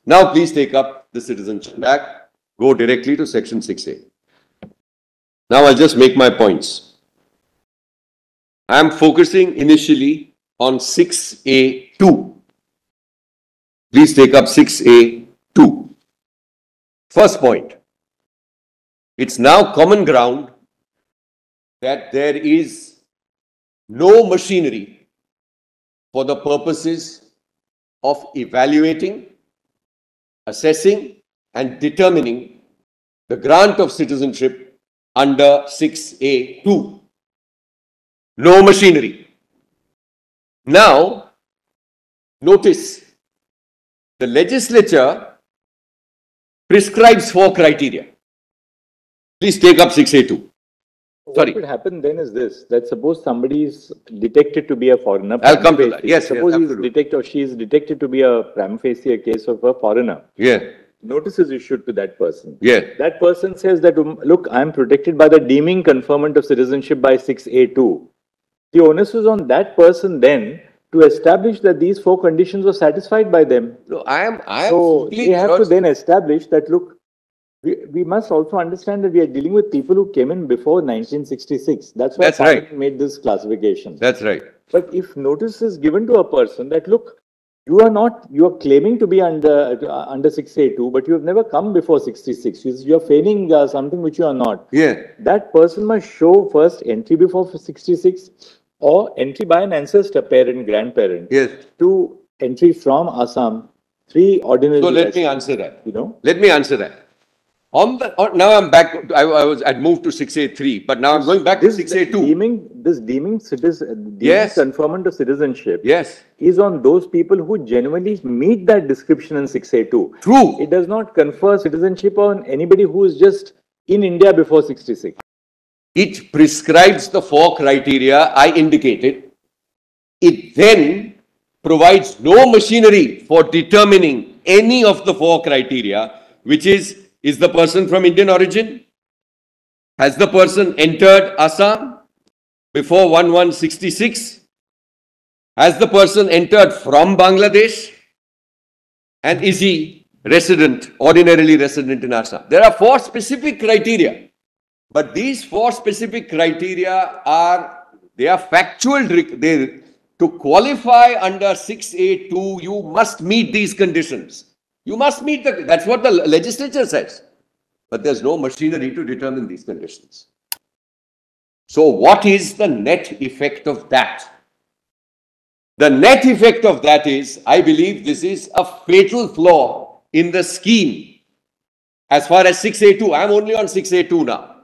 Now please take up the citizenship back, go directly to section 6A. Now I'll just make my points. I'm focusing initially on 6A2. Please take up 6A2. First point. It's now common ground that there is no machinery for the purposes of evaluating, assessing, and determining the grant of citizenship under 6A2. No machinery. Now, notice, the legislature prescribes 4 criteria. Please take up 6A2. What would happen then is this, that suppose somebody is detected to be a foreigner. I'll come to that. Yes, suppose yes, he's detected or she is detected to be a prima facie a case of a foreigner. Yeah. Notice is issued to that person. Yeah. That person says that, look, I'm protected by the deeming conferment of citizenship by 6A2. The onus is on that person then to establish that these 4 conditions were satisfied by them. No, I am so they have to then establish that, look, we must also understand that we are dealing with people who came in before 1966. That's why Parliament made this classification. That's right. But if notice is given to a person that, look, you are claiming to be under 6A2, but you have never come before 66. You are feigning something which you are not. Yeah. That person must show first entry before 66 or entry by an ancestor, parent, grandparent. Yes. To entry from Assam, 3 ordinary. So let me answer that. You know. Let me answer that. Now I'm back. I'd moved to 6A3, but now I'm going back to 6A2. This deeming conferment of citizenship is on those people who genuinely meet that description in 6A2. True. It does not confer citizenship on anybody who is just in India before 66. It prescribes the 4 criteria I indicated. It then provides no machinery for determining any of the 4 criteria, which is the person from Indian origin? Has the person entered Assam before 1166? Has the person entered from Bangladesh? And is he resident, ordinarily resident in Assam? There are 4 specific criteria. But these 4 specific criteria are factual. To qualify under 6A2, you must meet these conditions. You must meet that's what the legislature says. But there's no machinery to determine these conditions. So what is the net effect of that? The net effect of that is, I believe this is a fatal flaw in the scheme. As far as 6A2, I'm only on 6A2 now.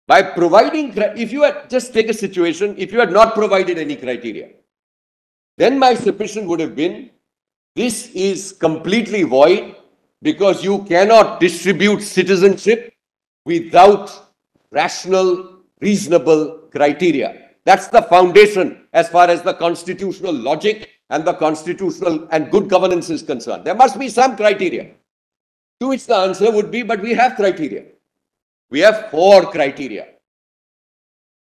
By providing, if you had, just take a situation, if you had not provided any criteria, then my supposition would have been, this is completely void because you cannot distribute citizenship without rational, reasonable criteria. That's the foundation as far as the constitutional logic and the constitutional and good governance is concerned. There must be some criteria. To which the answer would be, but we have criteria. We have 4 criteria.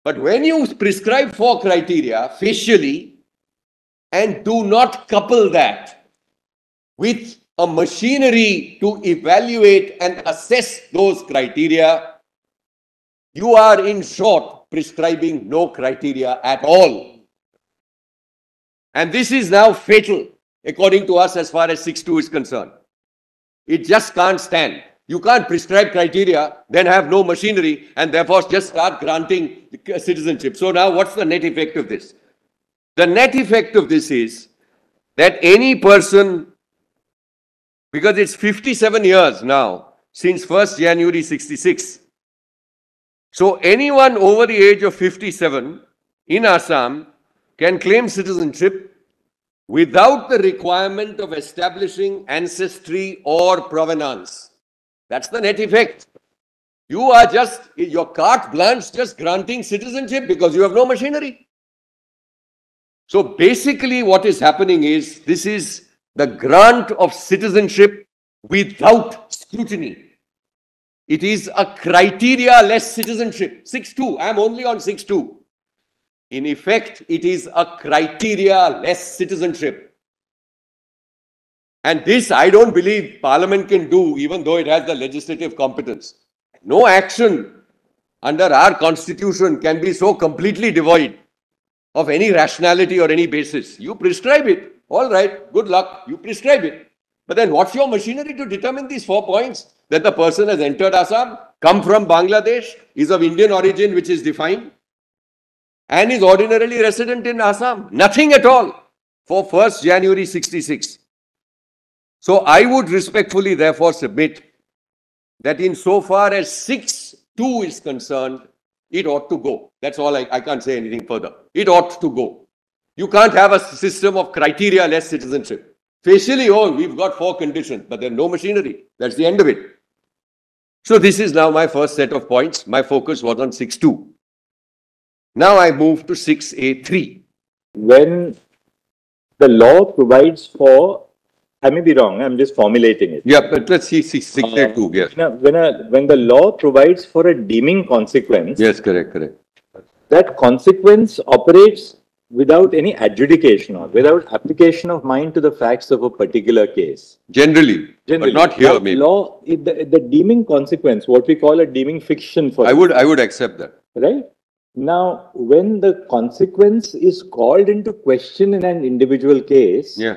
But when you prescribe 4 criteria facially and do not couple that with a machinery to evaluate and assess those criteria, you are in short prescribing no criteria at all. And this is now fatal, according to us, as far as 6.2 is concerned. It just can't stand. You can't prescribe criteria, then have no machinery, and therefore just start granting citizenship. So now what's the net effect of this? The net effect of this is that any person, because it's 57 years now, since 1st January 66. So anyone over the age of 57 in Assam can claim citizenship without the requirement of establishing ancestry or provenance. That's the net effect. You are just, your carte blanche, just granting citizenship because you have no machinery. So basically what is happening is, this is the grant of citizenship without scrutiny. It is a criteria-less citizenship. 6.2, I'm only on 6.2. In effect, it is a criteria-less citizenship. And this, I don't believe Parliament can do, even though it has the legislative competence. No action under our constitution can be so completely devoid of any rationality or any basis. You prescribe it. All right, good luck. You prescribe it. But then what's your machinery to determine these 4 points? That the person has entered Assam, come from Bangladesh, is of Indian origin, which is defined, and is ordinarily resident in Assam. Nothing at all for 1st January 66. So I would respectfully therefore submit that insofar as 6(2) is concerned, it ought to go. That's all. I can't say anything further. It ought to go. You can't have a system of criteria-less citizenship. Facially, oh, we've got 4 conditions, but there's no machinery. That's the end of it. So this is now my first set of points. My focus was on 6(2). Now I move to 6(a)(3). When the law provides for, I may be wrong, I'm just formulating it. Yeah, but let's see 6(a)(2). Yes. When the law provides for a deeming consequence, Yes, correct. that consequence operates without any adjudication or without application of mind to the facts of a particular case. Generally, but not here, that maybe. Law, the deeming consequence, what we call a deeming fiction for I would accept that. right? Now, when the consequence is called into question in an individual case, Yeah.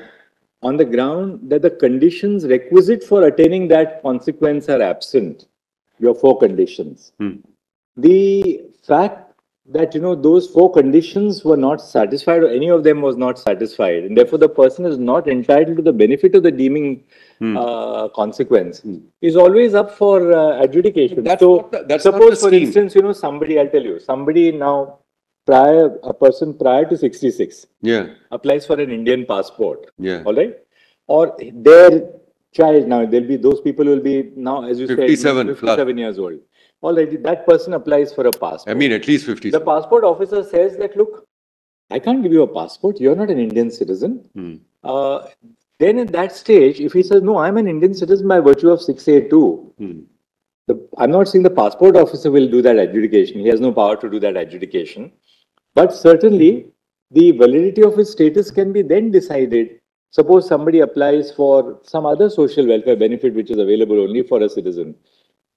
on the ground that the conditions requisite for attaining that consequence are absent, your 4 conditions. The fact that, those 4 conditions were not satisfied or any of them was not satisfied, and therefore the person is not entitled to the benefit of the deeming consequence, is always up for adjudication. That's so not the suppose, for scheme. instance, somebody, I'll tell you, somebody now, a person prior to 66 applies for an Indian passport. Yeah. All right. Or their child, now there'll be those people who will be now, as you 57 said, 57 years old. All right. That person applies for a passport. I mean, at least 50. The passport officer says that, look, I can't give you a passport. You're not an Indian citizen. Then at that stage, if he says, no, I'm an Indian citizen by virtue of 6(a)(2), I'm not saying the passport officer will do that adjudication. He has no power to do that adjudication. But certainly, the validity of his status can be then decided. Suppose somebody applies for some other social welfare benefit which is available only for a citizen.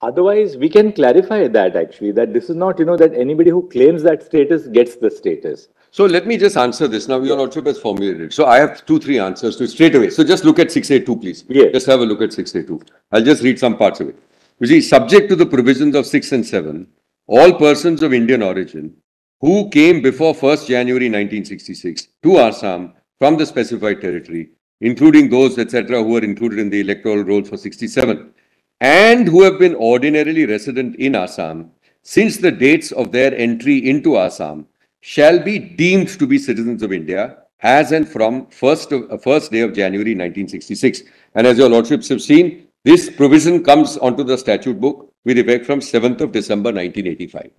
Otherwise, we can clarify that actually, that this is not, that anybody who claims that status gets the status. So let me just answer this. Now, your Lordship has formulated. So I have 2-3 answers to it straight away. So just look at 6(a)(2), please. Yes. Just have a look at 6(a)(2). I'll just read some parts of it. You see, subject to the provisions of 6 and 7, all persons of Indian origin who came before 1st January 1966 to Assam from the specified territory, including those, etc., who were included in the electoral rolls for 67, and who have been ordinarily resident in Assam since the dates of their entry into Assam, shall be deemed to be citizens of India as and from first day of January 1966. And as your Lordships have seen, this provision comes onto the statute book with effect from 7th of December 1985.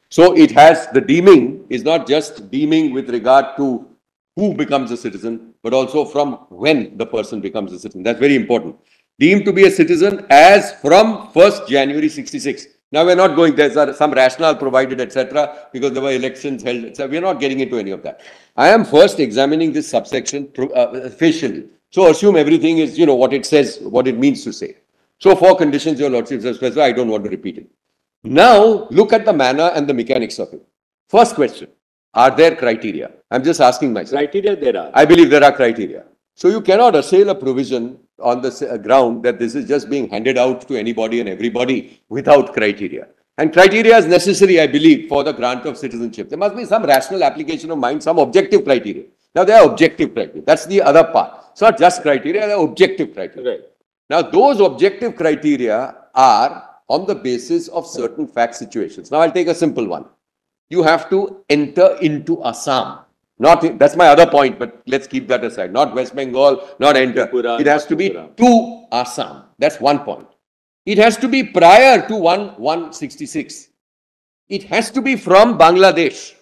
So it has, the deeming is not just deeming with regard to who becomes a citizen, but also from when the person becomes a citizen. That's very important. Deemed to be a citizen as from 1st January 66. Now we're not going, there's some rationale provided, etc., because there were elections held, etc. We're not getting into any of that. I am first examining this subsection facially. So assume everything is, what it says, what it means to say. So 4 conditions your Lordships have specified, I don't want to repeat it. Now look at the manner and the mechanics of it. First question, are there criteria? I'm just asking myself. Criteria there are. I believe there are criteria. So you cannot assail a provision on the ground that this is just being handed out to anybody and everybody without criteria. And criteria is necessary, I believe, for the grant of citizenship. There must be some rational application of mind, some objective criteria. Now, there are objective criteria. That's the other part. It's not just criteria, they are objective criteria. Right. Now, those objective criteria are on the basis of certain fact situations. Now, I'll take a simple one. You have to enter into Assam. That's my other point, but let's keep that aside. Not West Bengal, not enter. It has to be to Assam. That's one point. It has to be prior to 1/1/66. It has to be from Bangladesh.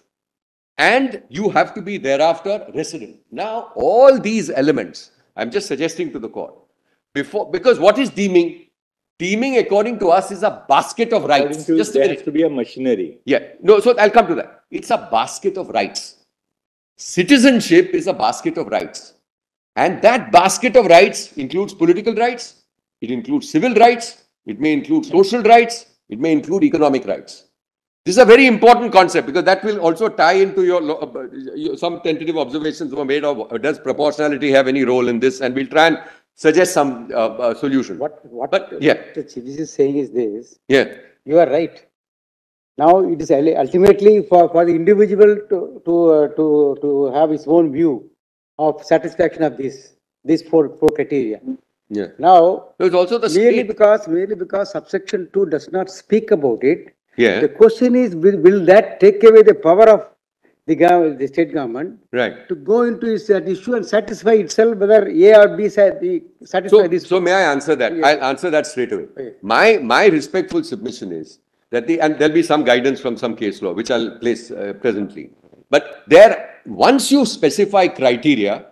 And you have to be thereafter resident. Now, all these elements, I'm just suggesting to the court, because what is deeming? Deeming, according to us, is a basket of rights. Just there has to be a machinery. Yeah. No, so I'll come to that. It's a basket of rights. Citizenship is a basket of rights. And that basket of rights includes political rights, it includes civil rights, it may include social rights, it may include economic rights. This is a very important concept because that will also tie into your some tentative observations were made of does proportionality have any role in this, and we'll try and suggest some solution. What yeah, the chief is saying is this. yeah, You are right. Now it is ultimately for the individual to have his own view of satisfaction of these four criteria. yeah. Now, There's also the merely state. because subsection 2 does not speak about it. Yeah. The question is, will that take away the power of the state government, Right, to go into that issue and satisfy itself whether A or B satisfy this? so may I answer that? Yes. I'll answer that straight away. Okay. My respectful submission is that and there'll be some guidance from some case law which I'll place presently. But once you specify criteria,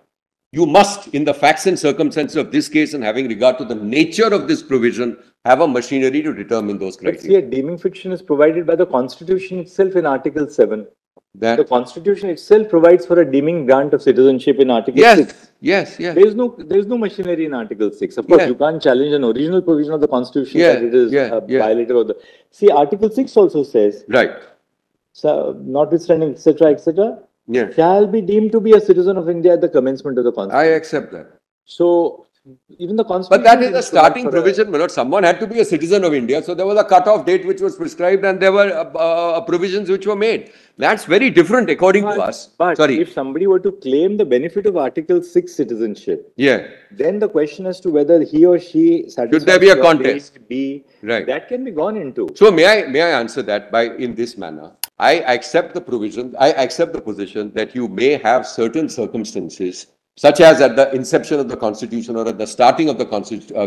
you must, in the facts and circumstances of this case and having regard to the nature of this provision, have a machinery to determine those But see, criteria. a deeming fiction is provided by the Constitution itself in Article 7. The Constitution itself provides for a deeming grant of citizenship in Article 6. Yes. There is no machinery in Article 6. Of course, you can't challenge an original provision of the Constitution that it is violated of the. See, Article 6 also says, Right. so, notwithstanding, etc., Yeah. shall be deemed to be a citizen of India at the commencement of the Constitution. I accept that. So, even the Constitution. But that is the starting provision. Someone had to be a citizen of India. So there was a cut-off date which was prescribed and there were provisions which were made. That's very different according to us. But if somebody were to claim the benefit of Article 6 citizenship, then the question as to whether he or she satisfies. Should there be a contest? Right. That can be gone into. So may I answer that in this manner? I accept the provision. I accept the position that you may have certain circumstances, such as at the inception of the Constitution or at the starting of the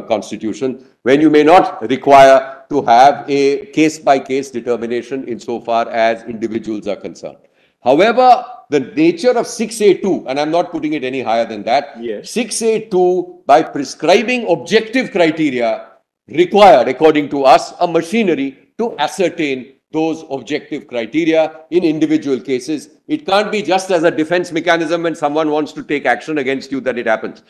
Constitution, when you may not require to have a case-by-case determination insofar as individuals are concerned. However, the nature of 6A2, and I'm not putting it any higher than that, 6A2, by prescribing objective criteria, required, according to us, a machinery to ascertain those objective criteria in individual cases. It can't be just as a defense mechanism when someone wants to take action against you that it happens.